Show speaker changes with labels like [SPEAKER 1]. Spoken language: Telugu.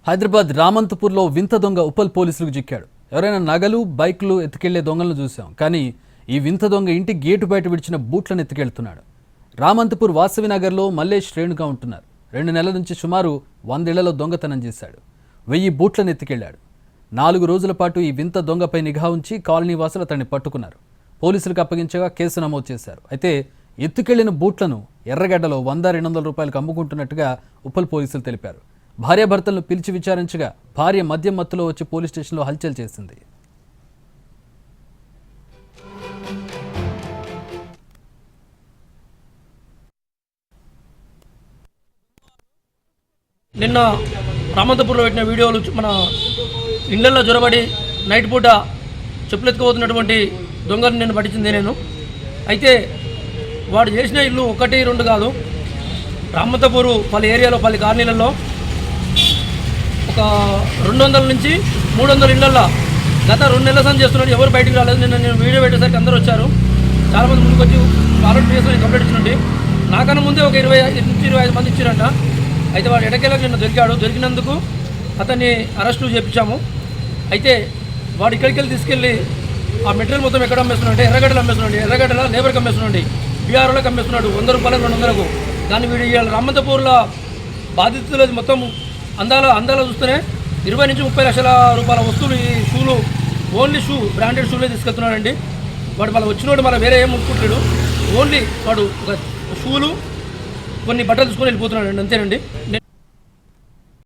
[SPEAKER 1] హైదరాబాద్ రామంతపూర్లో వింత దొంగ ఉప్పల్ పోలీసులకు చిక్కాడు. ఎవరైనా నగలు బైక్లు ఎత్తుకెళ్లే దొంగలను చూశాం, కానీ ఈ వింత దొంగ ఇంటి గేటు బయట విడిచిన బూట్లను ఎత్తుకెళ్తున్నాడు. రామంతపూర్ వాసవి నగర్లో మల్లేష్ రేణుగా ఉంటున్నారు. 2 నెలల నుంచి సుమారు 100 ఇళ్లలో దొంగతనం చేశాడు. 1000 బూట్లను ఎత్తుకెళ్లాడు. 4 రోజుల పాటు ఈ వింత దొంగపై నిఘా ఉంచి కాలనీ వాసులు అతన్ని పట్టుకున్నారు. పోలీసులకు అప్పగించగా కేసు నమోదు చేశారు. అయితే ఎత్తుకెళ్లిన బూట్లను ఎర్రగడ్డలో 100-200 రూపాయలకు అమ్ముకుంటున్నట్టుగా ఉప్పల్ పోలీసులు తెలిపారు. భార్యాభర్తలను పిలిచి విచారించగా భార్య మద్యం మత్తులో వచ్చి పోలీస్ స్టేషన్లో హల్చల్ చేసింది.
[SPEAKER 2] నిన్న రామంతపూర్లో పెట్టిన వీడియోలు మన ఇళ్లలో జొరబడి నైట్ పూట చెప్పులెత్తుకుపోతున్నటువంటి దొంగను నేను పట్టించింది నేను. అయితే వాడు చేసిన ఇల్లు 1-2 కాదు, రామంతపూరు పలు ఏరియాలో పలు కాలనీలలో ఒక 200 నుంచి 300 ఇళ్లలో గత 2 నెలల సంది చేస్తున్నాడు. ఎవరు బయటికి రాలేదు. నేను వీడియో పెట్టేసరికి అందరూ వచ్చారు. చాలామంది ముందుకు వచ్చి ఆల్రెడీ కేసులు కంప్లీట్ ఇచ్చినండి. నాకన్నా ముందే ఒక 20-25 మంది ఇచ్చారంట. అయితే వాడు ఎడకెళ్ళకి నిన్న దొరికాడు. దొరికినందుకు అతన్ని అరెస్టు చేయించాము. అయితే వాడు ఇక్కడికి వెళ్ళి తీసుకెళ్ళి ఆ మెటీరియల్ మొత్తం ఎక్కడ అమ్మేస్తున్నాడు, ఎర్రగడ్డలు అమ్మేస్తున్నాడు, ఎర్రగడ్డల లేబర్కి అమ్మేస్తున్నాడు, బీఆర్ఓలకు అమ్మేస్తున్నాడు 100 రూపాయలకు 200కు. దాన్ని వీడు ఇవాళ రామంతపూర్లో బాధితులు మొత్తం అందాల చూస్తేనే 20 నుంచి 30 లక్షల రూపాయల వస్తువులు, ఈ షూలు, ఓన్లీ షూ బ్రాండెడ్ షూలే తీసుకెళ్తున్నాడండి. వాడు మళ్ళీ వచ్చినోడు మళ్ళీ వేరే ఏం ముట్టుకుంటాడు. ఓన్లీ వాడు ఒక షూలు కొన్ని బట్టలు తీసుకొని వెళ్ళిపోతున్నాడు అండి, అంతేనండి.